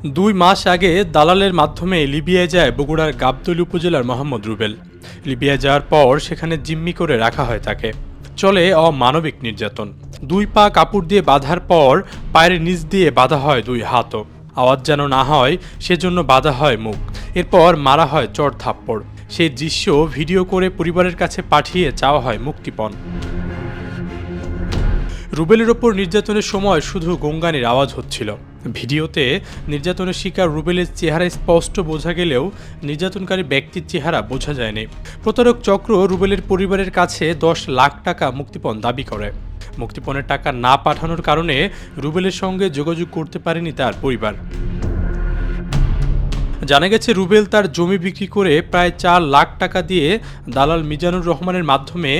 2 মাস আগে দালালের মাধ্যমে লিবিয়ায় যায় বগুড়ার গাবতলী উপজেলার মোহাম্মদ রুবেল। লিবিয়ায় যাওয়ার পর সেখানে জিম্মি করে রাখা হয় তাকে। চলে অমানবিক নির্যাতন। 2 পা কাপড় দিয়ে বাঁধার পর পায়ের নিচ দিয়ে বাঁধা হয় 2 হাতও। আওয়াজ যেন না হয় সেজন্য বাঁধা হয় মুখ। এরপর মারা হয় চড় থাপ্পড়। সেই দৃশ্য ভিডিও করে পরিবারের কাছে পাঠিয়ে চাওয়া হয় মুক্তিপণ। রুবেলের ওপর নির্যাতনের সময় শুধু গঙ্গানির আওয়াজ হচ্ছিল। ভিডিওতে নির্যাতনের শিকার রুবেলের চেহারা স্পষ্ট বোঝা গেলেও নির্যাতনকারী ব্যক্তির চেহারা বোঝা যায়নি। প্রতারক চক্র রুবেলের পরিবারের কাছে 10 লাখ টাকা মুক্তিপণ দাবি করে। মুক্তিপণের টাকা না পাঠানোর কারণে রুবেলের সঙ্গে যোগাযোগ করতে পারেনি তার পরিবার। জানা গেছে রুবেল তার জমি বিক্রি করে প্রায় 4 লাখ টাকা দিয়ে দালাল মিজানুর রহমানের মাধ্যমে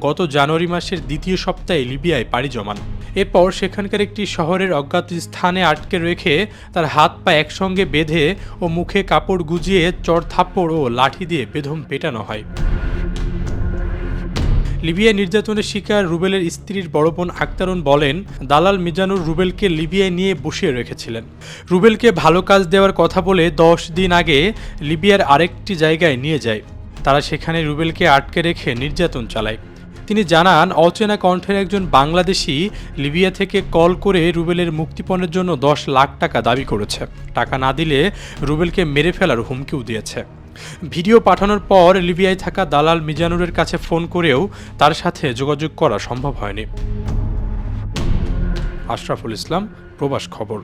গত জানুয়ারি মাসের দ্বিতীয় সপ্তাহে লিবিয়ায় পাড়ি জমান। এরপর সেখানকার একটি শহরের অজ্ঞাত স্থানে আটকে রেখে তার হাত পা একসঙ্গে বেঁধে ও মুখে কাপড় গুজিয়ে চড় থাপ্পড় ও লাঠি দিয়ে বেদম পেটানো হয়। লিবিয়ায় নির্যাতনের শিকার রুবেলের স্ত্রীর বড় বোন আক্তারুন বলেন, দালাল মিজানুর রুবেলকে লিবিয়ায় নিয়ে বসিয়ে রেখেছিলেন। রুবেলকে ভালো কাজ দেওয়ার কথা বলে 10 দিন আগে লিবিয়ার আরেকটি জায়গায় নিয়ে যায়। তারা সেখানে রুবেলকে আটকে রেখে নির্যাতন চালায়। তিনি জানান, অচেনা কণ্ঠের একজন বাংলাদেশি লিবিয়া থেকে কল করে রুবেলের মুক্তিপণের জন্য 10 লাখ টাকা দাবি করেছে। টাকা না দিলে রুবেলকে মেরে ফেলার হুমকিও দিয়েছে। ভিডিও পাঠানোর পর লিবিয়ায় থাকা দালাল মিজানুরের কাছে ফোন করেও তার সাথে যোগাযোগ করা সম্ভব হয়নি। আশরাফুল ইসলাম, প্রবাস খবর।